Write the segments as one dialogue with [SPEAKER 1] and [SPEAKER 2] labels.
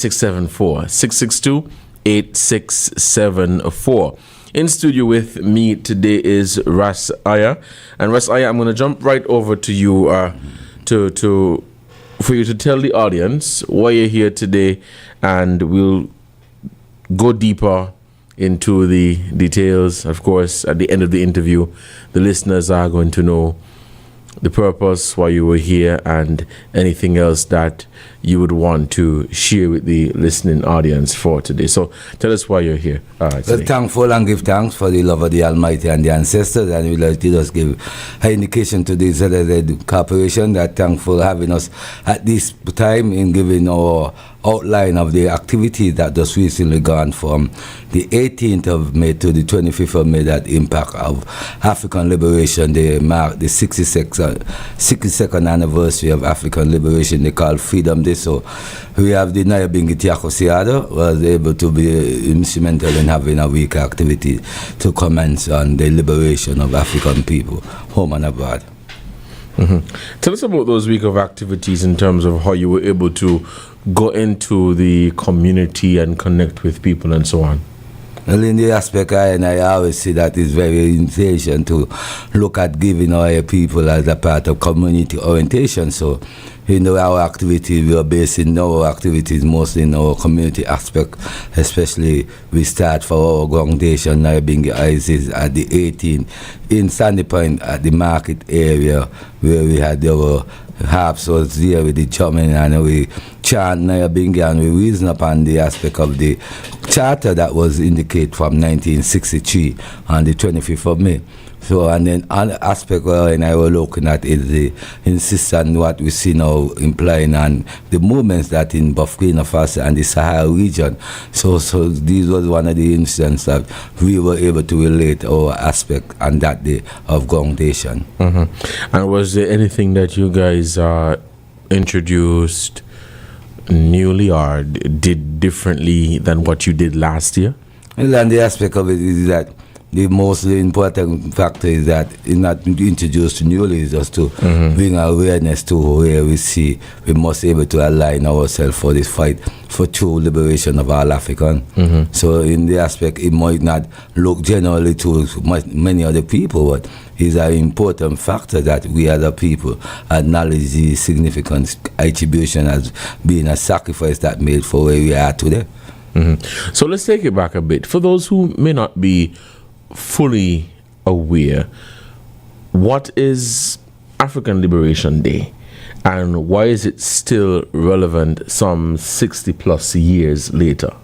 [SPEAKER 1] 674 662 8674. In studio with me today is Ras Aya. And Ras Aya, I'm going to jump right over to you for you to tell the audience why you're here today, and we'll go deeper into the details. Of course, at the end of the interview, the listeners are going to know the purpose, why you were here, and anything else that you would want to share with the listening audience for today. So tell us why you're here today.
[SPEAKER 2] Well, thankful and give thanks for the love of the Almighty and the ancestors, and we'd like to just give an indication to the ZIZ Corporation that thankful having us at this time in giving our outline of the activities that just recently gone from the 18th of May to the 25th of May, that impact of African Liberation Day, mark the 62nd anniversary of African Liberation. They call Freedom Day. So we have the Nyabingi Tiakosiado was able to be instrumental in having a week activity to commence on the liberation of African people, home and abroad.
[SPEAKER 1] Mm-hmm. Tell us about those week of activities in terms of how you were able to go into the community and connect with people and so on.
[SPEAKER 2] Well, in the aspect, I always see that it's very important to look at giving our people as a part of community orientation. So, our activities, we are based in our activities mostly in our community aspect, especially we start for our congregation, Nyabingi ZIZ at the 18th in Sandy Point at the market area, where we had our harps was there with the drumming, and we chant Nyabingi, and we reason upon the aspect of the charter that was indicated from 1963 on the 25th of May. So, and then another aspect where I was looking at is the insistence what we see now implying on the movements that in Burkina Faso and the Sahel region. So this was one of the instances that we were able to relate our aspect on that day of congregation.
[SPEAKER 1] Mm-hmm. And was there anything that you guys introduced newly or did differently than what you did last year?
[SPEAKER 2] Well, and the aspect of it is that the most important factor is that it's not introduced newly, is just to bring awareness to where we see we must be able to align ourselves for this fight for true liberation of all African. So in the aspect, it might not look generally to many other people, but it's an important factor that we as a people acknowledge the significant attribution as being a sacrifice that made for where we are today.
[SPEAKER 1] So let's take it back a bit. For those who may not be fully aware, what is African Liberation Day, and why is it still relevant some 60 plus years later?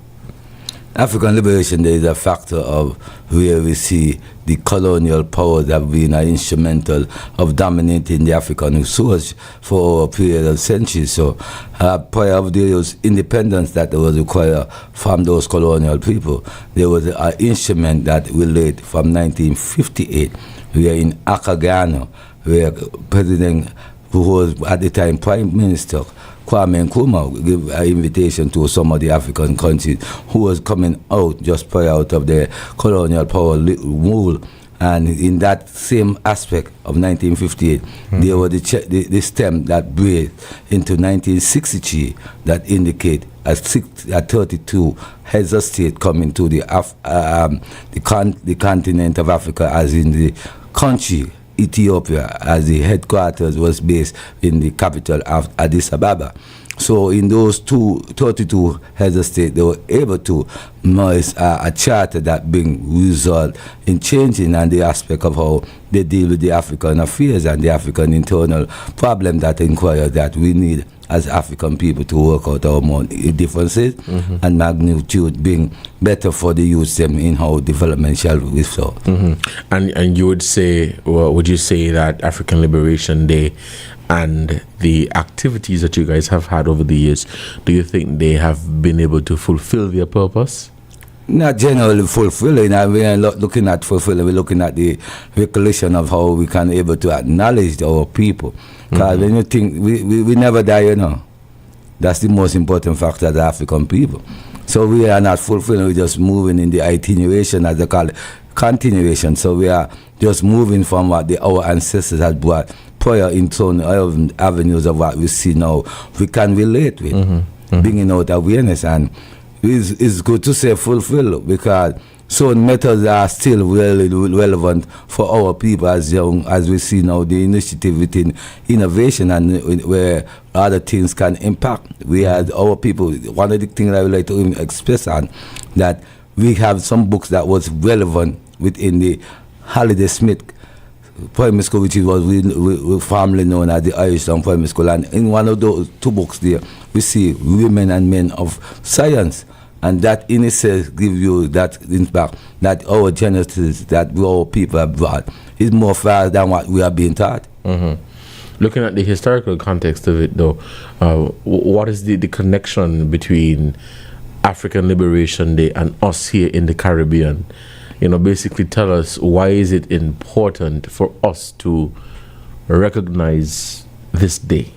[SPEAKER 2] African Liberation Day is a factor of where we see the colonial powers have been instrumental of dominating the African resource for a period of centuries. So prior of those independence that was required from those colonial people, there was an instrument that relate from 1958. We are in Accra, Ghana, where President, who was at the time Prime Minister, Kwame Nkrumah, gave an invitation to some of the African countries who was coming out just prior out of the colonial power rule. And in that same aspect of 1958, there was the stem that breathed into 1963 that indicate a 32 heads of state coming to the continent of Africa, as in the country Ethiopia, as the headquarters was based in the capital of Addis Ababa. So in those 32 heads of state, they were able to merge a charter that bring result in changing and the aspect of how they deal with the African affairs and the African internal problem that inquire that we need as African people to work out our own differences and magnitude being better for the youth them in how development shall result.
[SPEAKER 1] And you would say, well, would you say that African Liberation Day and the activities that you guys have had over the years, do you think they have been able to fulfill their purpose?
[SPEAKER 2] Not generally fulfilling. We are not looking at fulfilling. We're looking at the recollection of how we can able to acknowledge our people. Because when you think, we never die, you know. That's the most important factor of the African people. So we are not fulfilling. We're just moving in the itineration, as they call it, continuation. So we are just moving from what our ancestors had brought prior internal avenues of what we see now. We can relate with. bringing out awareness. And it's good to say fulfill, because certain methods are still really relevant for our people as young as we see now the initiative within innovation and where other things can impact. We had our people, one of the things I would like to express on, that we have some books that was relevant within the Halliday Smith primary school, which was formerly known as the Irish Town Primary School. And in one of those 2 books there, we see women and men of science. And that in itself gives you that impact that our genesis, that our people have brought, is more far than what we are being taught.
[SPEAKER 1] Looking at the historical context of it, though, what is the connection between African Liberation Day and us here in the Caribbean? Basically tell us, why is it important for us to recognize this day?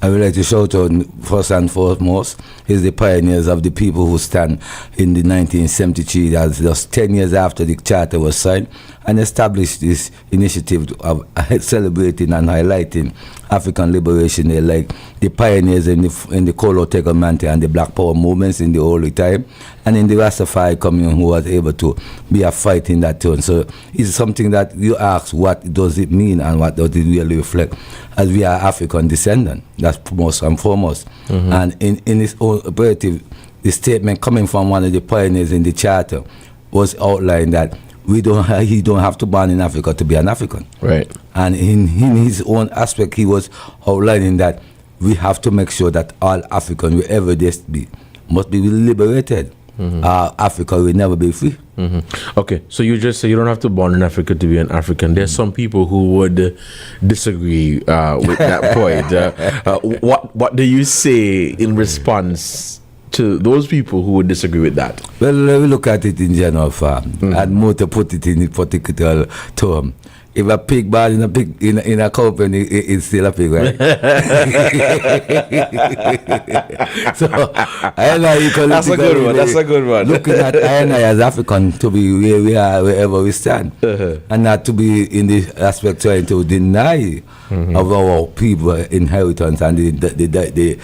[SPEAKER 2] I would like to shout out, first and foremost, is the pioneers of the people who stand in the 1973, that's just 10 years after the charter was signed, and established this initiative of celebrating and highlighting African Liberation Day, like the pioneers in the Kolo Tegomante and the Black Power movements in the early time, and in the Rastafari community who was able to be a fight in that turn. So it's something that you ask, what does it mean and what does it really reflect, as we are African descendants. That's most and foremost. And in its own operative, the statement coming from one of the pioneers in the charter was outlined that he don't have to born in Africa to be an African.
[SPEAKER 1] Right.
[SPEAKER 2] And in his own aspect, he was outlining that we have to make sure that all Africans, wherever they be, must be liberated. Africa will never be free.
[SPEAKER 1] Okay, so you just say you don't have to born in Africa to be an African. There's some people who would disagree with that point. What do you say in response to those people who would disagree with that?
[SPEAKER 2] Well, let me look at it in general form, and more to put it in a particular term. If a pig born in a company, it's still a pig, right? So,
[SPEAKER 1] that's a good one. That's a good one.
[SPEAKER 2] Looking at I as African to be where we are, wherever we stand, and not to be in this aspect trying to deny of our people inheritance and the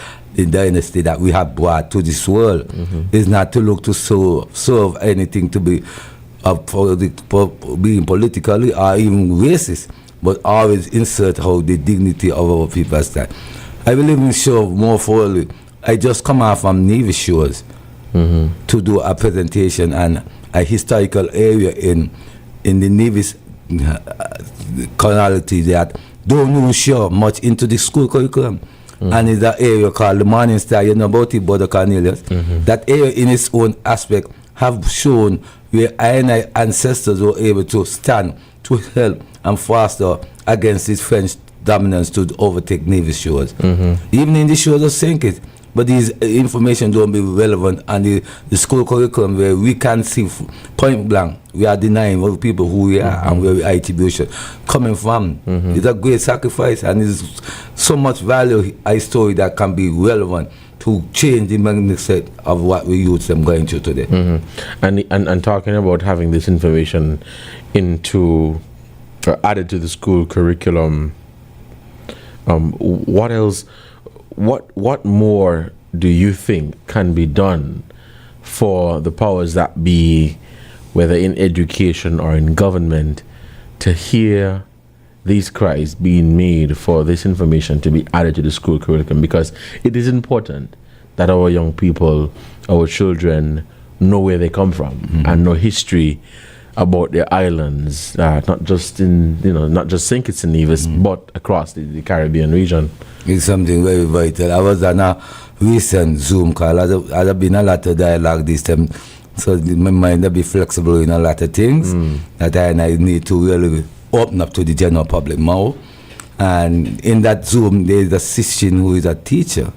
[SPEAKER 2] dynasty that we have brought to this world. Is not to look to serve anything to be being politically or even racist, but always insert how the dignity of our people stand. I will even show more fully. I just come out from Navy shores to do a presentation and a historical area in the Navy's chronology that don't even show much into the school curriculum. And it's an area called the Morning Star. You know about it, Brother Cornelius? That area in its own aspect have shown where our ancestors were able to stand to help and foster against this French dominance to overtake Navy shores. Even in the shores of St. Kitts, but these information don't be relevant, and the school curriculum where we can see point blank, we are denying other people who we are and where we attribution coming from. It's a great sacrifice, and it's so much value, a story that can be relevant to change the mindset of what we youths are going through today.
[SPEAKER 1] And talking about having this information into added to the school curriculum, what else? What more do you think can be done for the powers that be, whether in education or in government, to hear these cries being made for this information to be added to the school curriculum? Because it is important that our young people, our children, know where they come from and know history about their islands, not just St. Kitts and Nevis, but across the Caribbean region.
[SPEAKER 2] It's something very vital. I was on a recent Zoom call. I've been a lot of dialogue this time, so my mind will be flexible in a lot of things that I need to really open up to the general public more. And in that Zoom, there's a sister who is a teacher,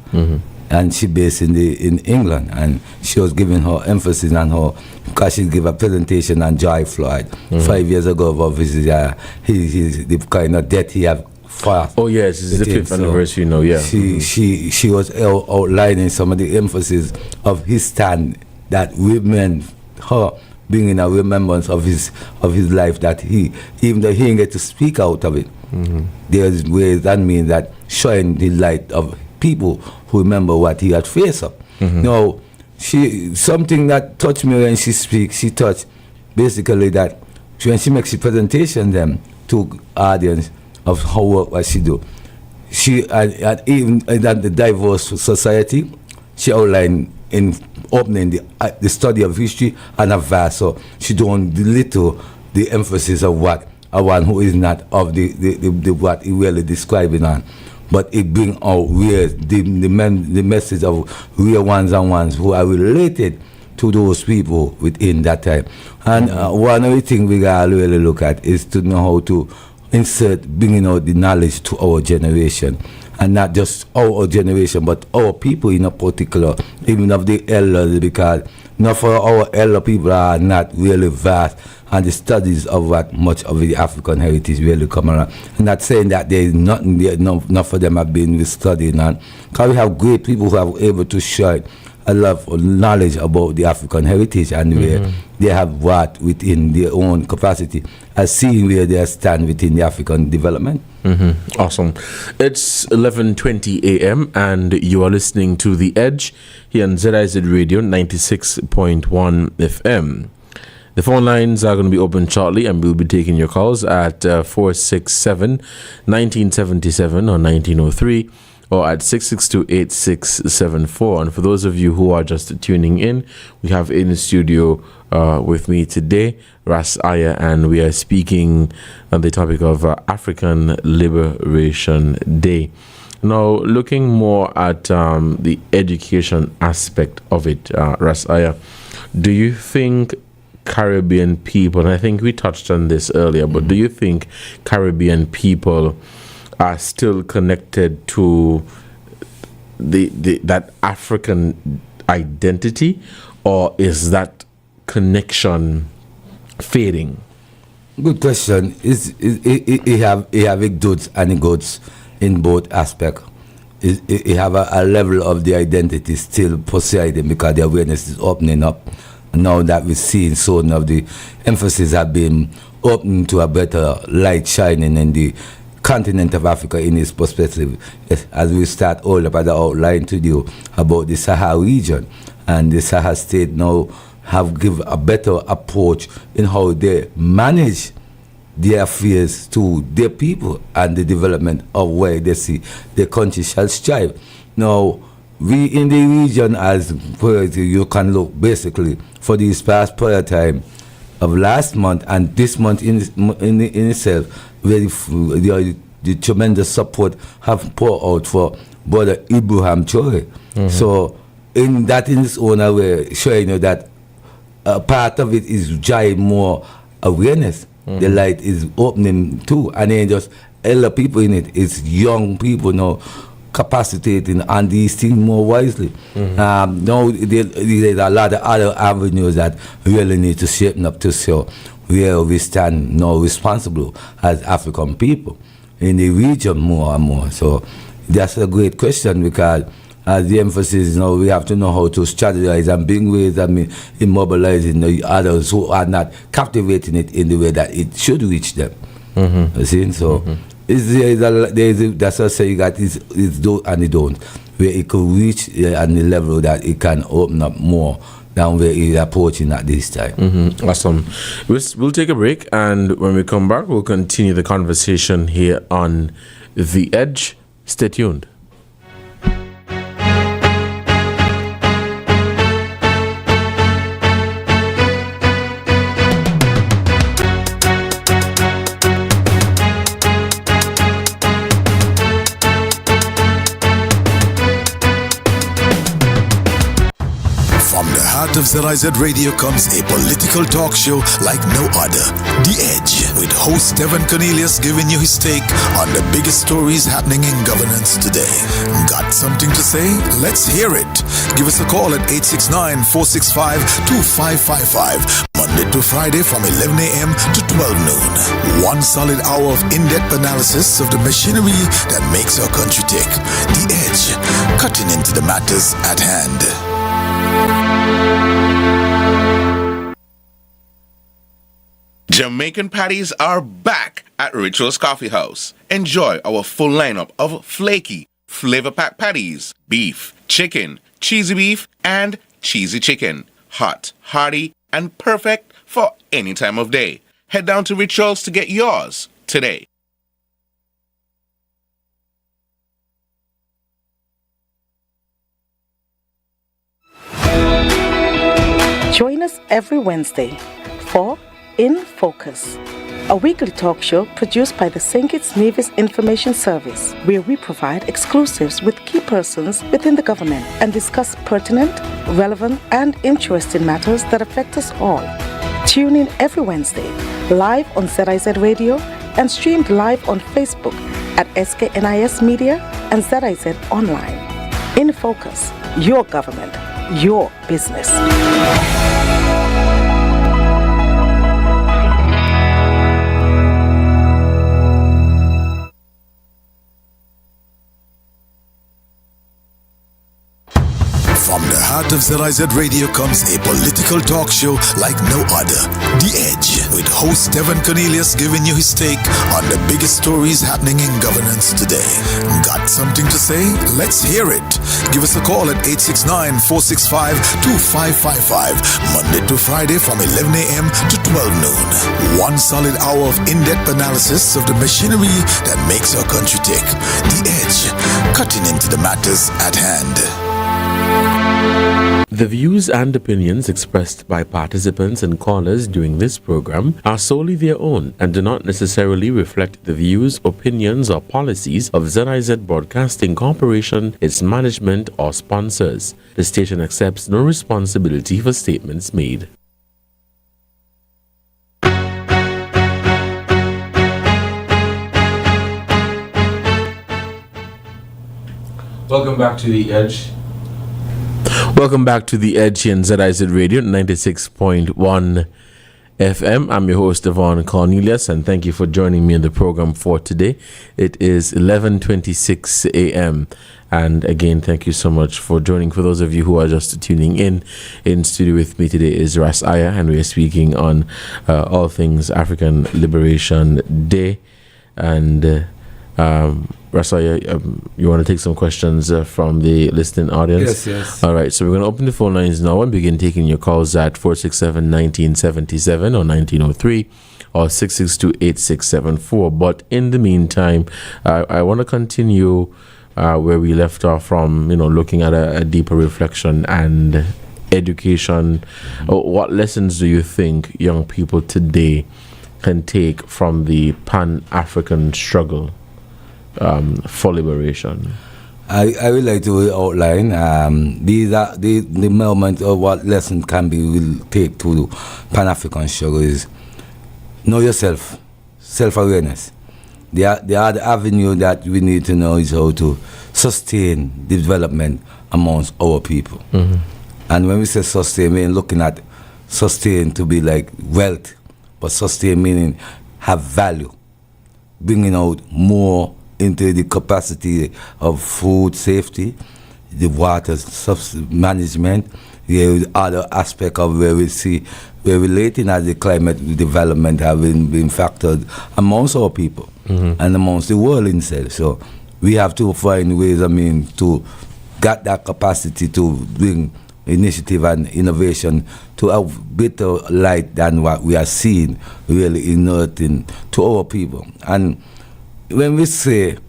[SPEAKER 2] and she based in England, and she was giving her emphasis on her, because she gave a presentation on George Floyd 5 years ago of his the kind of death he had fast.
[SPEAKER 1] Oh yes, it's the 5th anniversary,
[SPEAKER 2] She was outlining some of the emphasis of his stand, that women, her being a remembrance of his life, that he, even though he didn't get to speak out of it, there's ways that mean that showing the light of people who remember what he had faced up. Now, something that touched me when she speaks, she touched basically that when she makes a presentation them to audience of her work, what she do. She and even in the diverse society, she outlined in opening the study of history and of vast. So she don't belittle the emphasis of what a one who is not of the what he really describing on. But it bring out where the message of real ones and ones who are related to those people within that time. And one of the things we gotta really look at is to know how to bringing out the knowledge to our generation, and not just our generation, but our people in a particular, even of the elders, because not for our elder people are not really vast, and the studies of what much of the African heritage really come around. I'm not saying that there is nothing there, enough for them have been studying on, because we have great people who are able to share a lot of knowledge about the African heritage, and where they have what within their own capacity, as seeing where they stand within the African development.
[SPEAKER 1] Awesome. It's 11:20 a.m. and you are listening to The Edge here on ZIZ Radio 96.1 FM. The phone lines are going to be open shortly, and we'll be taking your calls at 467-1977 or 1903. Or at 662-8674. And for those of you who are just tuning in, we have in the studio with me today Ras Aya, and we are speaking on the topic of African Liberation Day. Now, looking more at the education aspect of it, Ras Aya, do you think Caribbean people, and I think we touched on this earlier, but do you think Caribbean people are still connected to that African identity, or is that connection fading?
[SPEAKER 2] Good question. It have it goods and it goods in both aspects. It have a level of the identity still possessing, because the awareness is opening up. Now that we're seeing some of the emphasis have been opened to a better light shining in the continent of Africa in its perspective, as we start all about the outline to you about the Sahel region, and the Sahel state now have given a better approach in how they manage their affairs to their people and the development of where they see the country shall strive. Now, we in the region, as you can look basically for this past prayer time of last month and this month in itself, where the tremendous support have poured out for Brother Ibrahim Chore. So in its own way, showing you that part of it is drive more awareness. The light is opening too, and then just elder people in it. It's young people now capacitating and these things more wisely. Now there's a lot of other avenues that really need to shape up to show where we stand now responsible as African people in the region more and more. So that's a great question, because as the emphasis, we have to know how to strategize and bring ways in mobilizing the others who are not captivating it in the way that it should reach them. You see? So that's what I say, that it's do and it don't, where it could reach at the level that it can open up more than where it's approaching at this time.
[SPEAKER 1] Awesome. We'll take a break, and when we come back, we'll continue the conversation here on The Edge. Stay tuned.
[SPEAKER 3] Of ZIZ Radio comes a political talk show like no other, The Edge, with host Devonne Cornelius giving you his take on the biggest stories happening in governance today. Got something to say? Let's hear it. Give us a call at 869-465-2555, Monday to Friday from 11 a.m. to 12 noon. One solid hour of in-depth analysis of the machinery that makes our country tick. The Edge, cutting into the matters at hand.
[SPEAKER 4] Jamaican patties are back at Rituals Coffee House. Enjoy our full lineup of flaky, flavor-packed patties, beef, chicken, cheesy beef, and cheesy chicken. Hot, hearty, and perfect for any time of day. Head down to Rituals to get yours today.
[SPEAKER 5] Join us every Wednesday for In Focus, a weekly talk show produced by the St. Kitts Nevis Information Service, where we provide exclusives with key persons within the government and discuss pertinent, relevant, and interesting matters that affect us all. Tune in every Wednesday, live on ZIZ Radio and streamed live on Facebook at SKNIS Media and ZIZ Online. In Focus, your government, your business.
[SPEAKER 3] From the heart of ZIZ Radio comes a political talk show like no other. The Edge, with host Devonne Cornelius giving you his take on the biggest stories happening in governance today. Got something to say? Let's hear it. Give us a call at 869-465-2555, Monday to Friday from 11 a.m. to 12 noon. One solid hour of in-depth analysis of the machinery that makes our country tick. The Edge, cutting into the matters at hand.
[SPEAKER 1] The views and opinions expressed by participants and callers during this program are solely their own and do not necessarily reflect the views, opinions, or policies of ZIZ Broadcasting Corporation, its management, or sponsors. The station accepts no responsibility for statements made. Welcome back to The Edge. Welcome back to The Edge in ZIZ Radio 96.1 FM. I'm your host, Devonne Cornelius, and thank you for joining me in the program for today. It is 11:26 a.m. And again, thank you so much for joining. For those of you who are just tuning in studio with me today is Ras Aya, and we are speaking on all things African Liberation Day. And Rasaya, you want to take some questions from the listening audience?
[SPEAKER 2] Yes.
[SPEAKER 1] All right, so we're going to open the phone lines now and begin taking your calls at 467-1977 or 1903 or 662-8674. But in the meantime, I want to continue where we left off from, looking at a deeper reflection and education. What lessons do you think young people today can take from the Pan-African struggle for liberation?
[SPEAKER 2] I would like to outline these are the moment of what lesson can be will take to Pan-African struggle is know yourself, self-awareness. The other avenue that we need to know is how to sustain development amongst our people. Mm-hmm. And when we say sustain, we're looking at sustain to be like wealth, but sustain meaning have value, bringing out more into the capacity of food safety, the water management, the other aspect of where we see, we're relating as the climate development having been factored amongst our people and amongst the world itself. So we have to find ways, to get that capacity to bring initiative and innovation to a better light than what we are seeing really inerting to our people. And when we say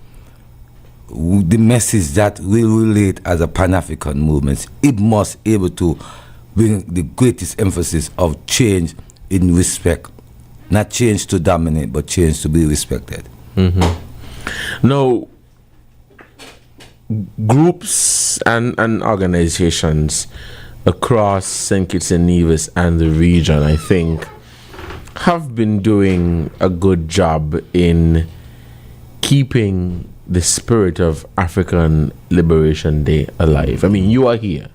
[SPEAKER 2] the message that we relate as a Pan-African movement, it must able to bring the greatest emphasis of change in respect. Not change to dominate, but change to be respected.
[SPEAKER 1] Mm-hmm. Now, groups and organizations across St. Kitts and Nevis and the region, I think, have been doing a good job in keeping the spirit of African Liberation Day alive. You are here,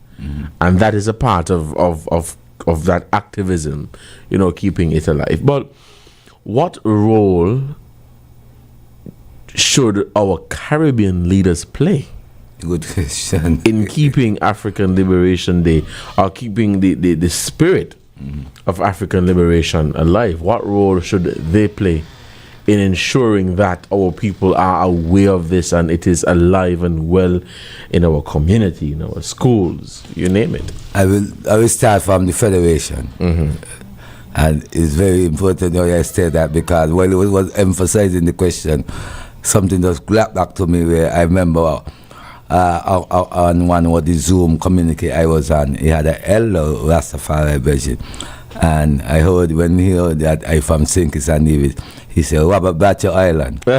[SPEAKER 1] and that is a part of that activism, keeping it alive. But what role should our Caribbean leaders play?
[SPEAKER 2] Good question.
[SPEAKER 1] In keeping African Liberation Day or keeping the spirit of African liberation alive? What role should they play in ensuring that our people are aware of this and it is alive and well in our community, in our schools, you name it?
[SPEAKER 2] I will start from the Federation. And it's very important that I say that, because while it was emphasizing the question, something just grabbed back to me where I remember on one of the Zoom community I was on, he had an elder Rastafari version. And I heard, when he heard that I from St. Kitts and Nevis, he said, Robert Batcher Island. So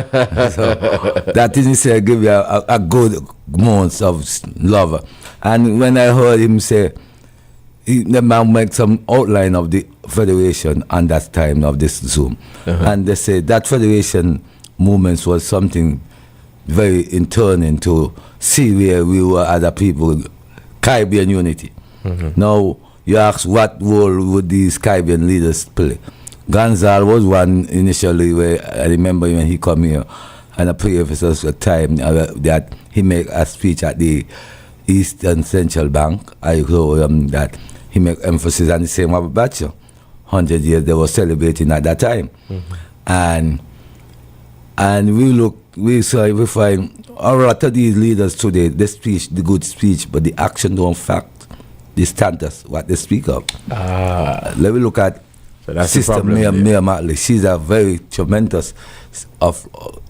[SPEAKER 2] that in itself give you a good month of love. And when I heard him say, the man make some outline of the Federation on that time of this Zoom. And they said that Federation movement was something very internal to see where we were as a people, Caribbean unity. Now, you ask what role would these Caribbean leaders play? Gonzal was one initially where I remember when he come here, and I pray for us a time that he make a speech at the Eastern Central Bank. I heard that he make emphasis on the same about Batcher. 100 years they were celebrating at that time. And we find a lot of these leaders today, they speech, the good speech, but the action don't fact the status, what they speak of. Let me look at Sister Mia Matley. She's a very tremendous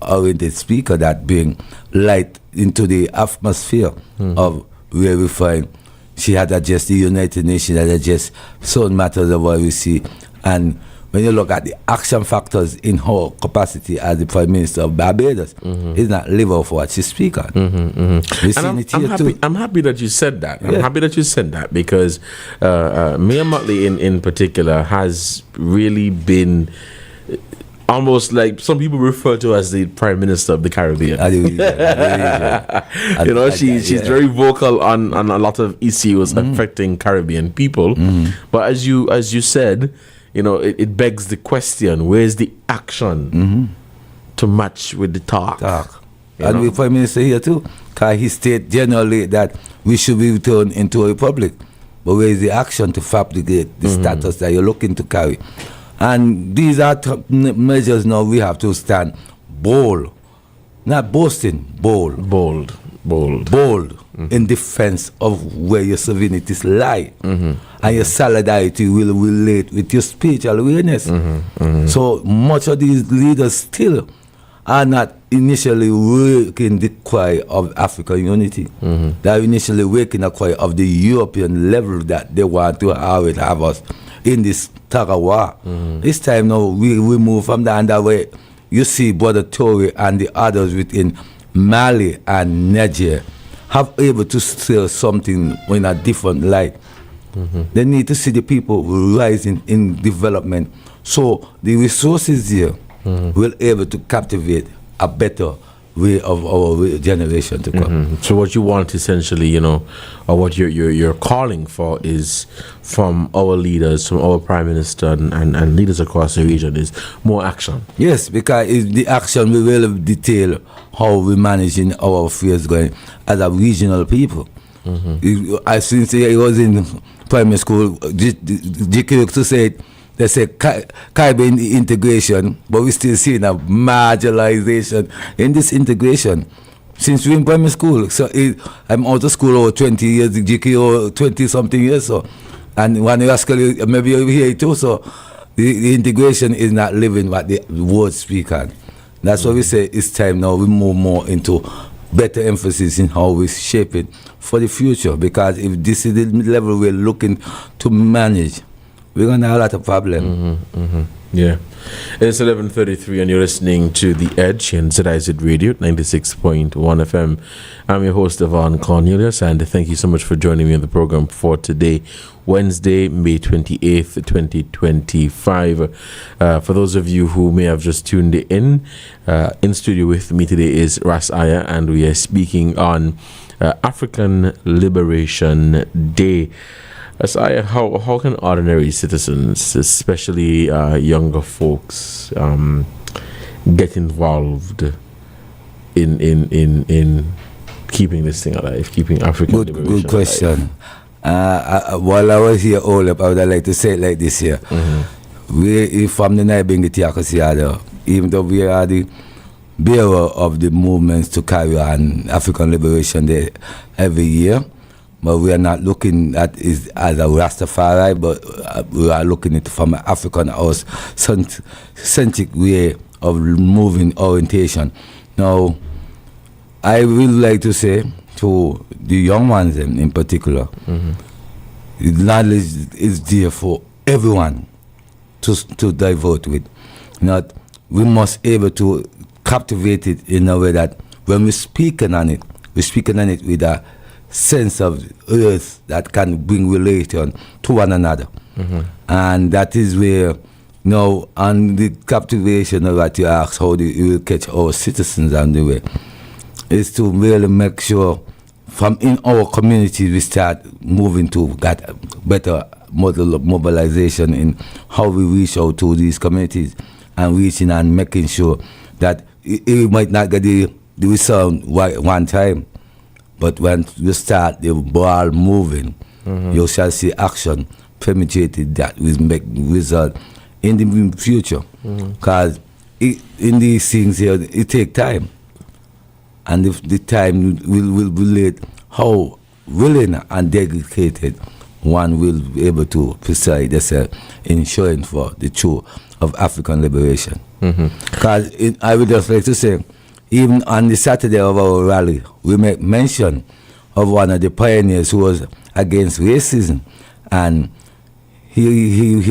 [SPEAKER 2] oriented speaker that bring light into the atmosphere of where we find she had addressed the United Nations, had addressed certain matters of what we see. And when you look at the action factors in her capacity as the Prime Minister of Barbados, it's not live off what she speaks on.
[SPEAKER 1] I'm happy that you said that. I'm happy that you said that, because Mia Motley in particular has really been almost like some people refer to as the Prime Minister of the Caribbean. She's very vocal on a lot of issues affecting Caribbean people. But as you said, it begs the question: where's the action to match with the talk?
[SPEAKER 2] And the Prime Minister here too, because he stated generally that we should be returned into a republic. But where is the action to fabricate the status that you're looking to carry? And these are measures now we have to stand bold, not boasting, bold in defense of where your sovereignties lie. And your solidarity will relate with your spiritual awareness. So much of these leaders still are not initially waking the cry of African unity. They are initially waking the cry of the European level that they want to have us in this tug of war. This time now we move from the other way. You see Brother Tory and the others within Mali and Niger have able to see something in a different light. They need to see the people rising in development, so the resources here will able to captivate a better way of our generation to come.
[SPEAKER 1] So what you want essentially, or what you're calling for is from our leaders, from our Prime Minister and leaders across the region, is more action.
[SPEAKER 2] Yes, because the action we will detail how we managing our affairs going as a regional people. I since I was in primary school, GQ to say they say Caribbean integration, but we still seeing a marginalization in this integration. Since we're in primary school, so I'm out of school over 20 years, GQ over 20 something years, so, and when you ask maybe you're here too, so the integration is not living what the words speak on. That's why we say it's time now we move more into better emphasis in how we shape it for the future, because if this is the level we're looking to manage, we're going to have a lot of problems.
[SPEAKER 1] Yeah. It's 11:33 and you're listening to The Edge in ZIZ Radio 96.1 FM. I'm your host, Devonne Cornelius, and thank you so much for joining me on the program for today, Wednesday, May 28th, 2025. For those of you who may have just tuned in studio with me today is Ras Aya, and we are speaking on African Liberation Day. Asaya, how can ordinary citizens, especially younger folks, get involved in keeping this thing alive, keeping African liberation
[SPEAKER 2] Good question. While I was here all up, I would like to say it like this here. We from the Naibingi Tiakosiada, even though we are the bearer of the movements to carry on African Liberation Day every year, but we are not looking at it as a Rastafari, but we are looking at it from an African house centric way of moving orientation. Now, I would like to say to the young ones in particular, knowledge is there for everyone to divert with. Not, we must able to captivate it in a way that when we're speaking on it with a sense of earth that can bring relation to one another. And that is where, on the captivation of what you ask, how you will catch our citizens on the way, is to really make sure from in our community we start moving to that better model of mobilization in how we reach out to these communities and reaching and making sure that it might not get the result one time, but when you start the ball moving, you shall see action permeated that will make result in the future. Because in these things here, it takes time. And if the time will relate how willing and dedicated one will be able to preside themselves in showing for the truth of African liberation. Because I would just like to say, even on the Saturday of our rally, we make mention of one of the pioneers who was against racism, and he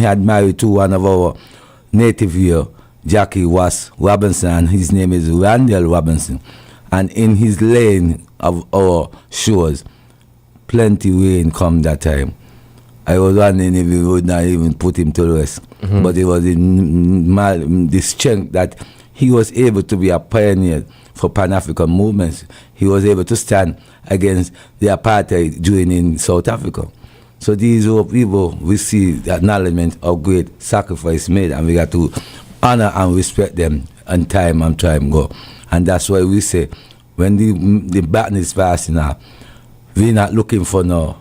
[SPEAKER 2] had married to one of our native here, Jackie Was Robinson, and his name is Randall Robinson. And in his lane of our shores, plenty rain come that time. I was wondering if we would not even put him to rest. But it was in the strength that he was able to be a pioneer for Pan-African movements. He was able to stand against the apartheid doing in South Africa. So these were people, we see the acknowledgement of great sacrifice made, and we got to honor and respect them and time go. And that's why we say, when the baton is passing now, we're not looking for no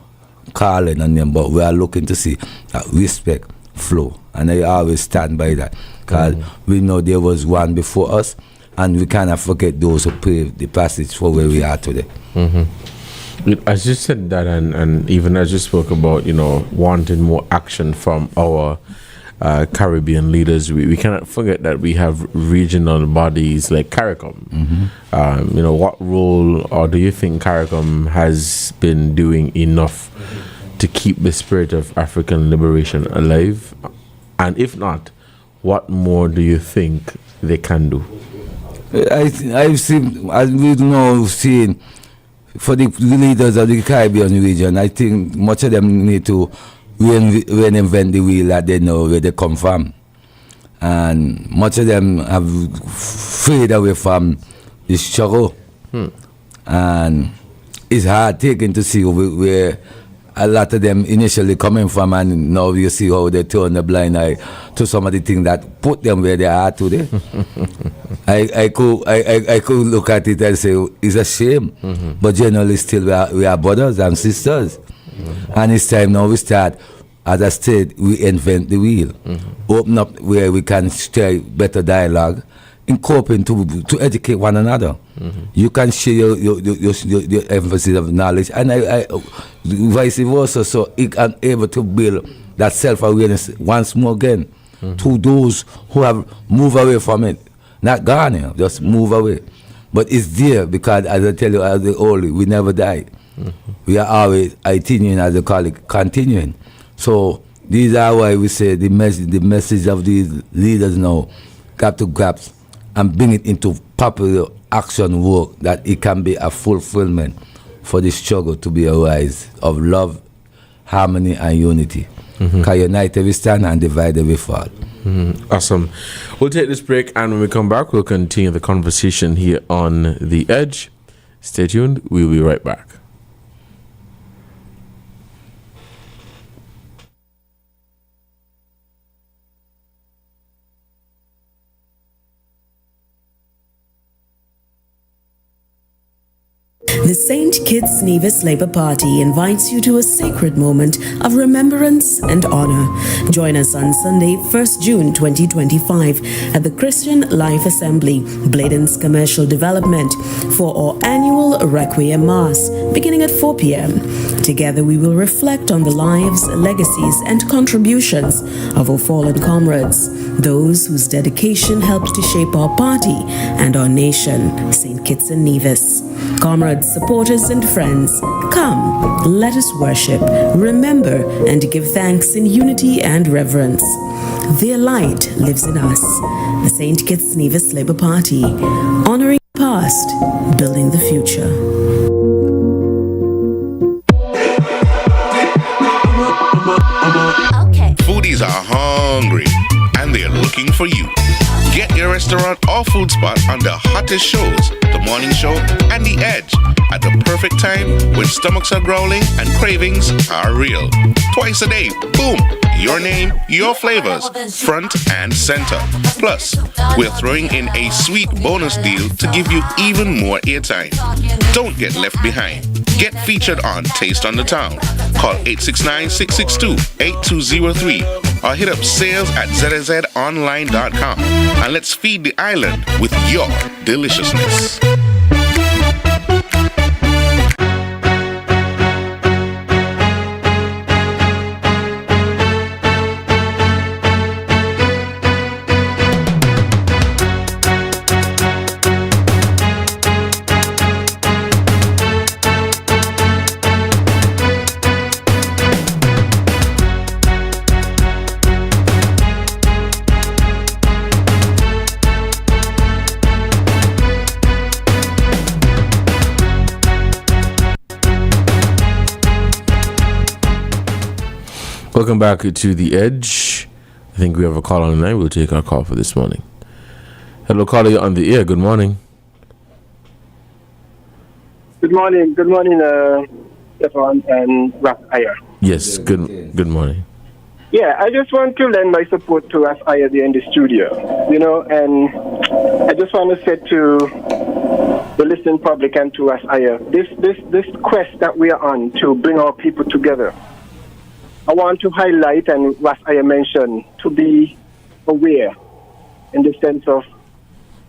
[SPEAKER 2] calling on them, but we are looking to see that respect flow. And I always stand by that, because we know there was one before us, and we cannot forget those who paved the passage for where we are today.
[SPEAKER 1] As you said that, and even as you spoke about, wanting more action from our Caribbean leaders, we cannot forget that we have regional bodies like CARICOM. What role, or do you think CARICOM has been doing enough to keep the spirit of African liberation alive? And if not, what more do you think they can do?
[SPEAKER 2] I've seen, as we know, seen for the leaders of the Caribbean region, I think much of them need to reinvent the wheel that they know where they come from. And much of them have faded away from the struggle. And it's hard taking to see where a lot of them initially coming from, and now you see how they turn a blind eye to some of the things that put them where they are today. I could look at it and say it's a shame, but generally still we are brothers and sisters. And it's time now we start, as I said, we invent the wheel. Open up where we can share better dialogue, incorporating to educate one another. You can share your emphasis of knowledge, and I vice versa, so you can able to build that self-awareness once more again to those who have moved away from it. Not gone, just move away. But it's there because, as I tell you, as the holy, we never die. We are always continuing, as they call it, continuing. So these are why we say the message of these leaders now got to grasp and bring it into popular action work, that it can be a fulfillment for the struggle to be a rise of love, harmony, and unity. Because united we stand and divided we fall.
[SPEAKER 1] Awesome. We'll take this break, and when we come back, we'll continue the conversation here on The Edge. Stay tuned. We'll be right back.
[SPEAKER 6] The St. Kitts Nevis Labour Party invites you to a sacred moment of remembrance and honor. Join us on Sunday, 1st June 2025 at the Christian Life Assembly, Bladen's Commercial Development, for our annual Requiem Mass, beginning at 4 p.m. Together we will reflect on the lives, legacies, and contributions of our fallen comrades, those whose dedication helped to shape our party and our nation, St. Kitts and Nevis. Comrades, supporters, and friends, come, let us worship, remember, and give thanks in unity and reverence. Their light lives in us. The St. Kitts Nevis Labour Party, honoring the past, building the future.
[SPEAKER 4] Foodies are hungry and they're looking for you. Get your restaurant or food spot on the hottest shows, The Morning Show and The Edge, at the perfect time when stomachs are growling and cravings are real. Twice a day, boom, your name, your flavors, front and center. Plus, we're throwing in a sweet bonus deal to give you even more airtime. Don't get left behind. Get featured on Taste on the Town. Call 869-662-8203 or hit up sales@zzonline.com and let's feed the island with your deliciousness.
[SPEAKER 1] Welcome back to The Edge. I think we have a call on the line. We'll take our call for this morning. Hello, caller, you're on the air. Good morning.
[SPEAKER 7] Good morning. Good morning, Devonne and Ras Iyer.
[SPEAKER 1] Yes, good morning.
[SPEAKER 7] Yeah, I just want to lend my support to Ras Iyer there in the studio. And I just want to say to the listening public and to Ras Iyer, this quest that we are on to bring our people together. I want to highlight, and Ras Iyer mentioned, to be aware in the sense of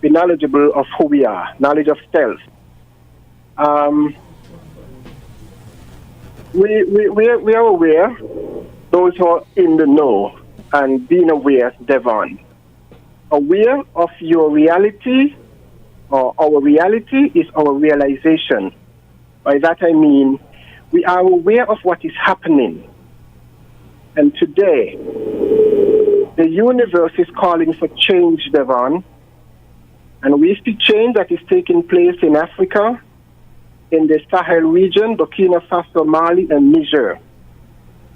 [SPEAKER 7] be knowledgeable of who we are, knowledge of self. We are aware, those who are in the know, and being aware, Devonne. Aware of your reality, or our reality is our realization. By that I mean, we are aware of what is happening. And today, the universe is calling for change, Devonne. And we see change that is taking place in Africa, in the Sahel region, Burkina Faso, Mali, and Niger.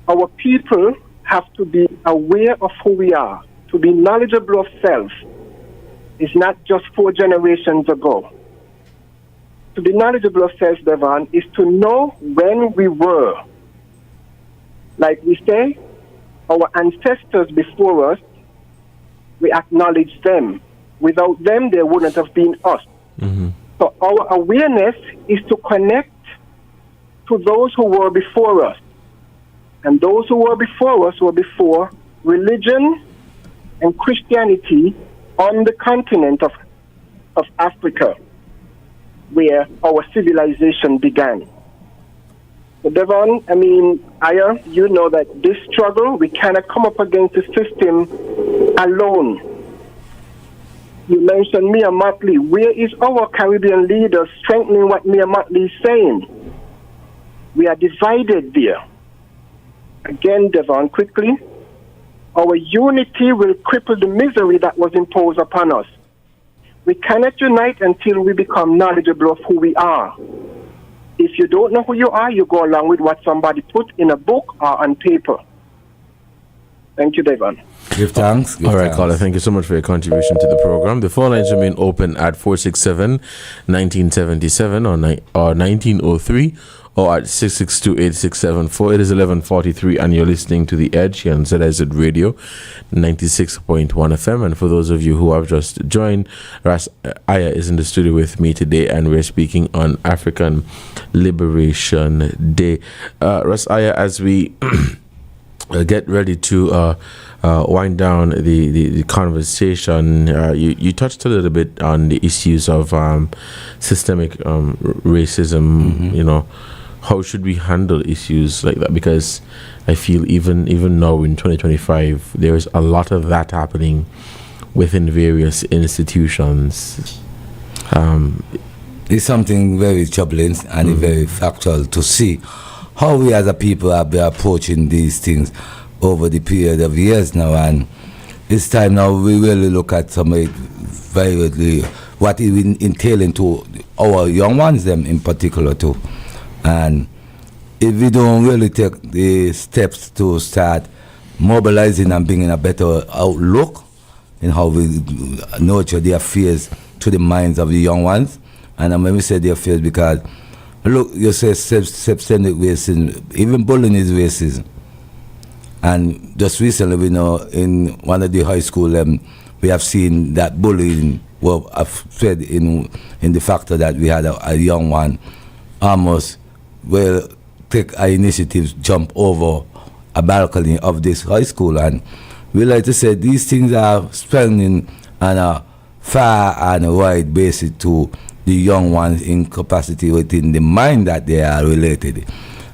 [SPEAKER 7] Our people have to be aware of who we are, to be knowledgeable of self. It's not just 4 generations ago. To be knowledgeable of self, Devonne, is to know when we were. Like we say, our ancestors before us, we acknowledge them. Without them, there wouldn't have been us. Mm-hmm. So our awareness is to connect to those who were before us. And those who were before us were before religion and Christianity on the continent of Africa, where our civilization began. So Devonne, Iyer, you know that this struggle, we cannot come up against the system alone. You mentioned Mia Motley. Where is our Caribbean leaders strengthening what Mia Motley is saying? We are divided there. Again, Devonne, quickly, our unity will cripple the misery that was imposed upon us. We cannot unite until we become knowledgeable of who we are. If you don't know who you are, you go along with what somebody put in a book or on paper. Thank you, Devon.
[SPEAKER 2] Give thanks.
[SPEAKER 1] All right, caller, thank you so much for your contribution to the program. The phone lines remain open at 467-1977 or 1903 or at 662-8674. It is 11:43 and you're listening to The Edge here on ZIZ Radio 96.1 FM. And for those of you who have just joined, Ras Aya is in the studio with me today and we're speaking on African Liberation Day. Ras Aya, as we get ready to wind down the conversation, you touched a little bit on the issues of systemic racism. You know, how should we handle issues like that? Because I feel even now in 2025 there is a lot of that happening within various institutions.
[SPEAKER 2] It's something very troubling and very factual to see how we as a people have been approaching these things over the period of years now, and it's time now we really look at some very what it will entail into our young ones, them in particular too. And if we don't really take the steps to start mobilizing and bringing a better outlook in how we nurture their fears to the minds of the young ones, and when we say their fears, because look, you say systemic racism, even bullying is racism. And just recently, we know in one of the high school, we have seen that bullying was spread in the factor that we had a young one almost take an initiative, jump over a balcony of this high school. And we like to say these things are spreading on a far and wide basis to the young ones' incapacity within the mind that they are related.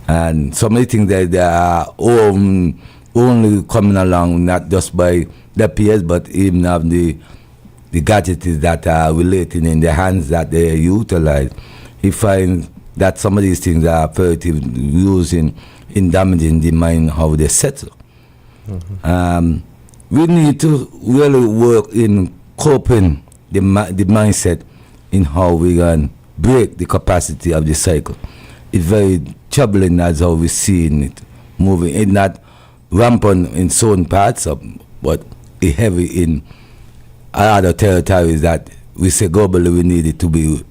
[SPEAKER 2] And some of the things that they are only coming along not just by their peers, but even of the gadgets that are relating in their hands that they utilize. He finds that some of these things are effective using in damaging the mind how they settle. We need to really work in coping the mindset in how we can break the capacity of the cycle. It's very troubling as how we're seeing it moving. It's not rampant in certain parts, but it's heavy in other territories that we say globally we need it to be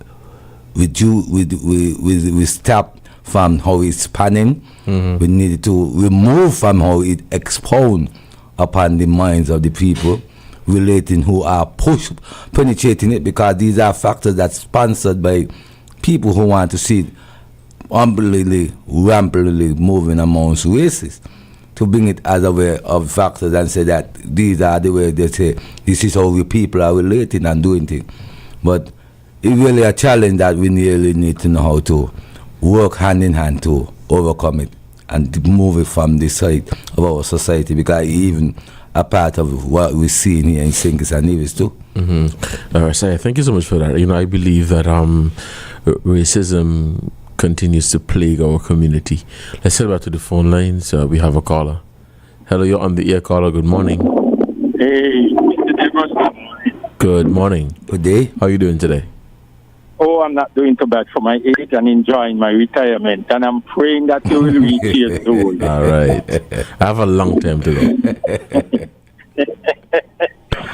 [SPEAKER 2] we stop from how it's spanning. We need to remove from how it expounds upon the minds of the people relating who are penetrating it, because these are factors that's sponsored by people who want to see it rampantly moving amongst races, to bring it as a way of factors and say that these are the way they say this is how we people are relating and doing things. But it's really a challenge that we really need to know how to work hand in hand to overcome it and to move it from the side of our society, because even a part of what we're seeing here in St. Kitts and Nevis too.
[SPEAKER 1] All right, so thank you so much for that. You know, I believe that racism continues to plague our community. Let's head back to the phone lines. We have a caller. Hello, you're on the air, caller. Good morning.
[SPEAKER 8] Hey, Mr. Devon.
[SPEAKER 1] Good morning.
[SPEAKER 2] Good day.
[SPEAKER 1] How are you doing today?
[SPEAKER 8] Oh, I'm not doing too bad for my age and enjoying my retirement, and I'm praying that you will reach your goal.
[SPEAKER 1] All right. I have a long time to go.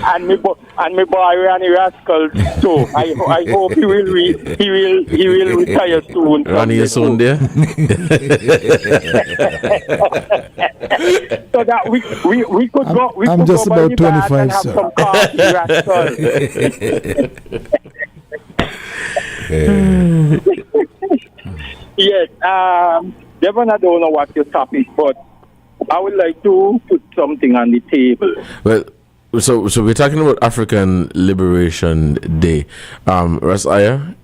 [SPEAKER 8] and me boy Ronnie Rascal too. I hope he will retire soon.
[SPEAKER 1] Ronnie is soon there.
[SPEAKER 8] So that we could go.
[SPEAKER 9] I'm just about 25, sir.
[SPEAKER 8] Some coffee, Rascal. Yes, Devon, I don't know what your topic, but I would like to put something on the table.
[SPEAKER 1] Well, so we're talking about African Liberation Day. Ras Aya,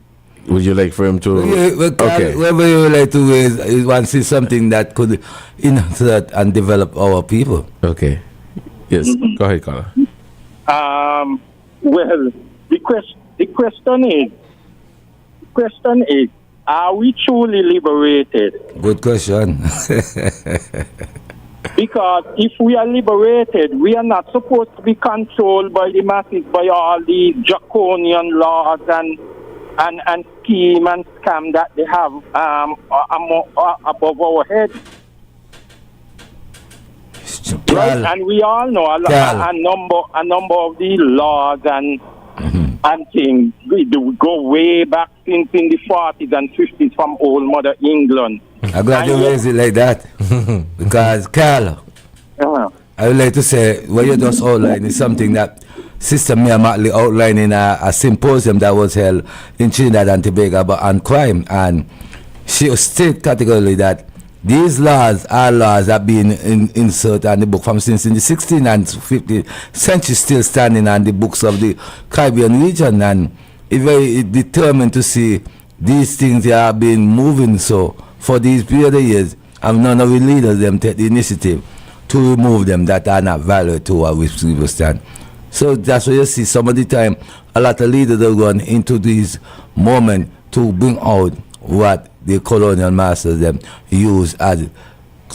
[SPEAKER 1] would you like for him to?
[SPEAKER 2] Okay. Whatever you would like to is want to see something that could insert and develop our people.
[SPEAKER 1] Okay. Yes. Go ahead, caller.
[SPEAKER 8] Well, the question is, are we truly liberated?
[SPEAKER 2] Good question.
[SPEAKER 8] Because if we are liberated, we are not supposed to be controlled by the masses, by all the draconian laws and scheme and scam that they have above our heads. Right? And we all know a number of the laws and things. We go way back since in the 40s and 50s from old Mother England.
[SPEAKER 2] I'm glad you raised it like that. Because, Carl, I would like to say, what you just outlined is something that Sister Mia Matley outlined in a symposium that was held in Trinidad and Tobago on crime. And she stated categorically that these laws are laws that have been inserted in the book from since in the 16th and 15th century, still standing on the books of the Caribbean region. And it's very determined to see these things have been moving so for these period of years, and none of the leaders them take the initiative to remove them that are not valid to what we stand. So that's why you see some of the time a lot of leaders are going into this moment to bring out what the colonial masters them use as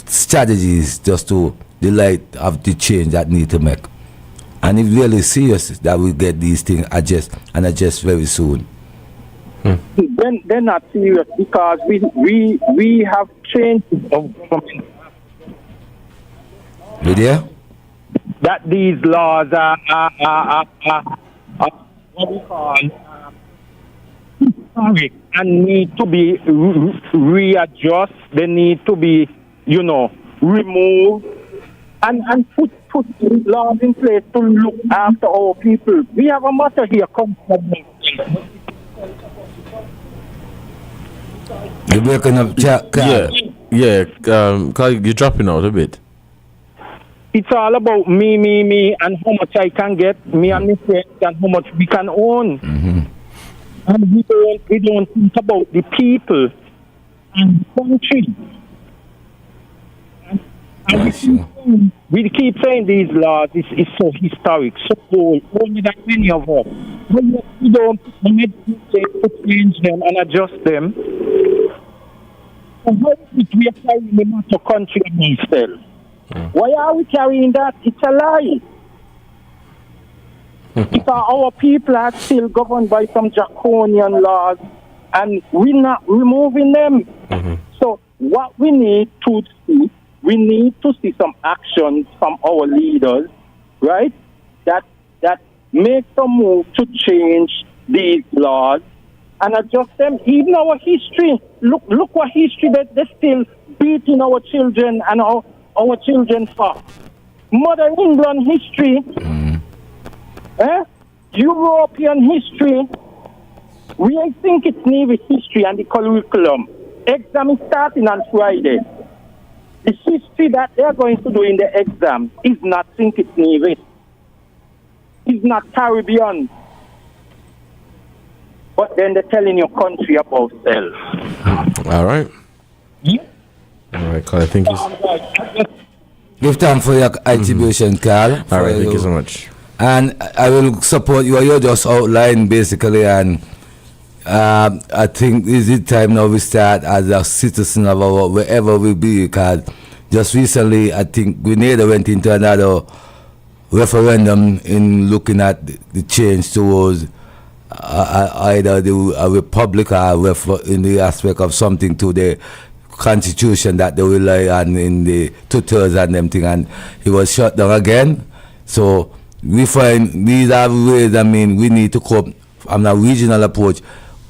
[SPEAKER 2] strategies just to the light of the change that need to make. And it's really serious that we get these things adjust very soon.
[SPEAKER 8] They're not serious because we have changed something.
[SPEAKER 2] Yeah?
[SPEAKER 8] That these laws are what we call historic and need to be readjust. They need to be, removed and put laws in place to look after our people. We have a matter here come from.
[SPEAKER 2] You're breaking up,
[SPEAKER 1] Carl. Carl, you're dropping out a bit.
[SPEAKER 8] It's all about me, and how much I can get, me and my friends, and how much we can own. And we don't think about the people and the country. And we keep saying these laws is so historic, so old, only that many of us. We don't meditate to change them and adjust them. So how is we are carrying the matter country and itself? Why are we carrying that? It's a lie. Because our people are still governed by some draconian laws and we're not removing them. So what we need to see some actions from our leaders, right? That make some move to change these laws and adjust them. Even our history, look what history that they're still beating our children and our children for. Mother England history, European history. We think it's Navy history and the curriculum. Exam is starting on Friday. The history that they're going to do in the exam is not think it's Navy. It's not Caribbean. But then they're telling your country about self.
[SPEAKER 1] All right.
[SPEAKER 8] Yeah.
[SPEAKER 1] All right, Carl, thank you.
[SPEAKER 2] Give time for your attribution, Carl.
[SPEAKER 1] All right, thank you so much.
[SPEAKER 2] And I will support you. You just outlined basically, and I think is it time now we start as a citizen of our wherever we be. Because just recently, I think Grenada went into another referendum in looking at the change towards either a republic or in the aspect of something to the constitution that they rely on in the 2/3 and them thing, and it was shut down again. So we find these are ways, we need to cope on a regional approach,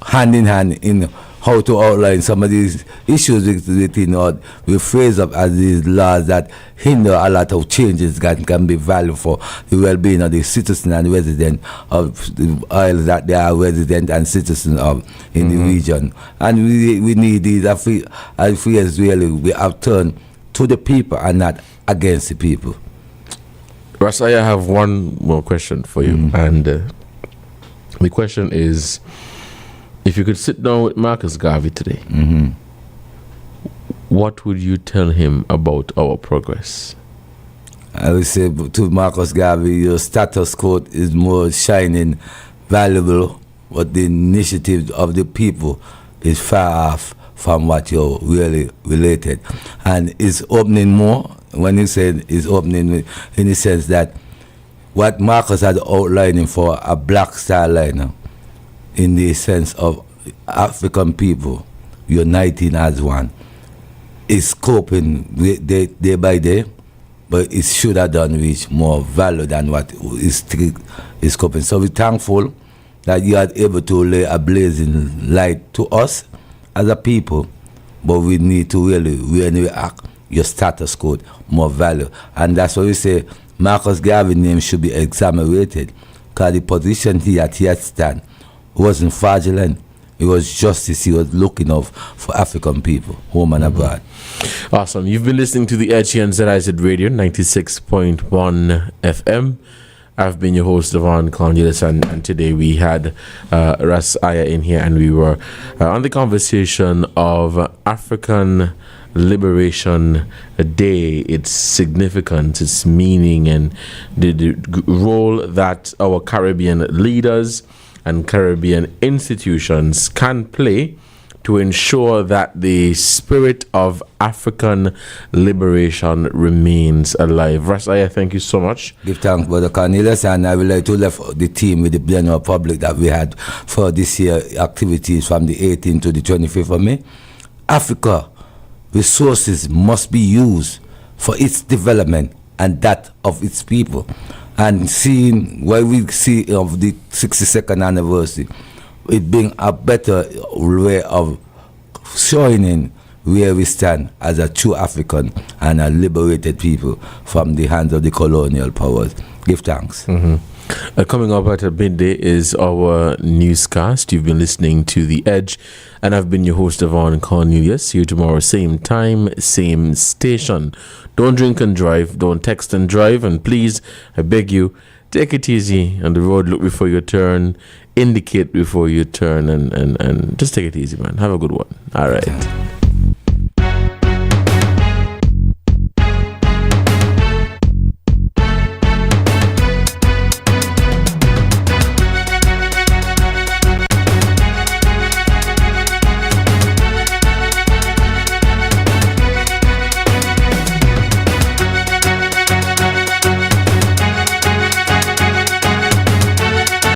[SPEAKER 2] hand in hand, in how to outline some of these issues we phrase up as these laws that hinder a lot of changes that can be valuable for the well-being of the citizen and resident of the isles that they are resident and citizen of in the region. And we need these affairs really, we have turned to the people and not against the people.
[SPEAKER 1] Rasai, I have one more question for you, and the question is, if you could sit down with Marcus Garvey today, what would you tell him about our progress?
[SPEAKER 2] I would say to Marcus Garvey, your status quo is more shining, valuable, but the initiative of the people is far off from what you're really related. And it's opening more, when he said it's opening in the sense that what Marcus had outlining for a black star liner, in the sense of African people uniting as one, is coping day by day. but it should have done reach more value than what is coping. So we're thankful that you are able to lay a blazing light to us as a people, but we need to really, when we act, your status code more value. And that's why we say Marcus Garvey's name should be examinated, because the position he had stand wasn't fraudulent. It was justice. He was looking out for African people, home and abroad.
[SPEAKER 1] Awesome. You've been listening to the Edge here on ZIZ Radio 96.1 FM. I've been your host, Devonne Cornelius, and today we had Ras Aya in here, and we were on the conversation of African Liberation Day, its significance, its meaning, and the role that our Caribbean leaders and Caribbean institutions can play to ensure that the spirit of African liberation remains alive. Rasaya, thank you so much.
[SPEAKER 2] Give thanks, Brother Cornelius, and I would like to left the team with the general public that we had for this year activities from the 18th to the 25th of May. Africa resources must be used for its development and that of its people. And seeing what we see of the 62nd anniversary, it being a better way of showing in where we stand as a true African and a liberated people from the hands of the colonial powers. Give thanks.
[SPEAKER 1] Coming up at midday is our newscast. You've been listening to The Edge, and I've been your host, Devonne Cornelius. See you tomorrow, same time, same station. Don't drink and drive, don't text and drive, and please, I beg you, take it easy on the road. Look before you turn, indicate before you turn, and just take it easy, man. Have a good one. All right.